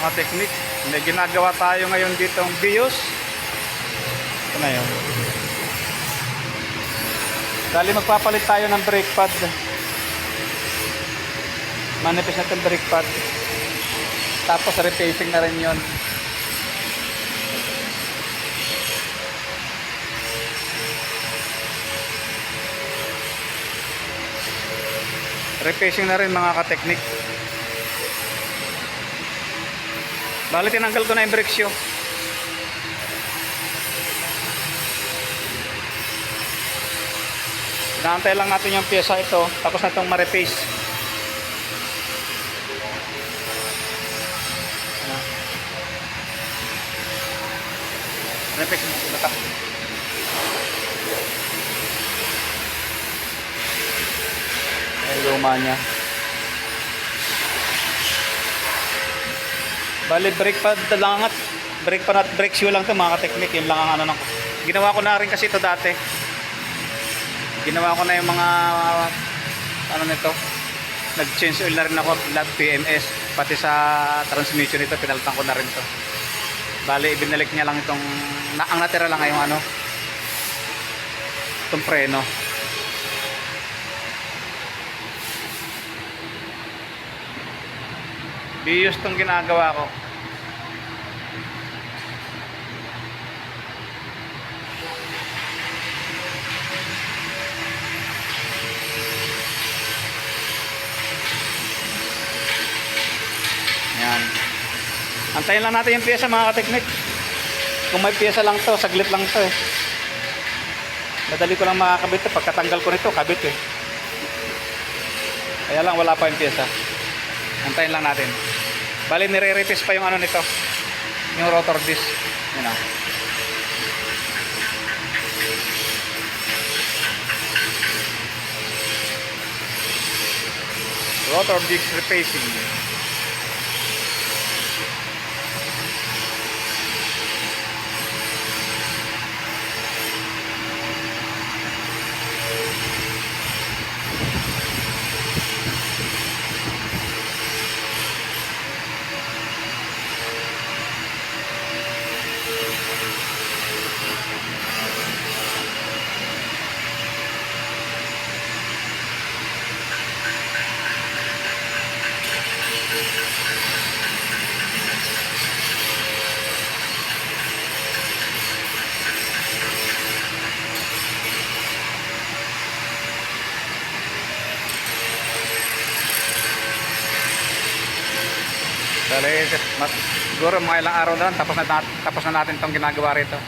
mga kateknik. May ginagawa tayo ngayon ditong BIOS. Ito na yun. Dali magpapalit tayo ng brake pad. Manipis na itong brake pad. Tapos replacing na rin yun. Replacing na rin mga kateknik. Bali tinanggal ko na yung brake shoe. Inaantay lang natin yung pyesa ito. Tapos na itong ma-replace. Replace mo sila. Ay, luma niya. Bali, brake pad lang at brake pad at brake shoe lang ito mga kateknik. Yun lang ang ano nang. Ginawa ko na rin kasi ito dati. Ginawa ko na yung mga ano nito. Nag-change oil na rin ako, lab PMS. Pati sa transmission nito, pinalitan ko na rin to. Bali, ibinalik niya lang itong ang natira lang ngayong ano, itong preno. BIOS itong ginagawa ko. Yan. Antayin lang natin yung pyesa mga kateknik. Kung may pyesa lang to, saglit lang to eh. Madali ko lang makakabit to. Pagkatanggal ko nito, kabit eh. Kaya lang wala pa yung pyesa. Antayin lang natin. Bali nire-replace pa yung ano nito. Yung rotor disc. Yan ah. Rotor disc replacing. Dali, siguro mga ilang araw na lang tapos na natin itong ginagawa rito.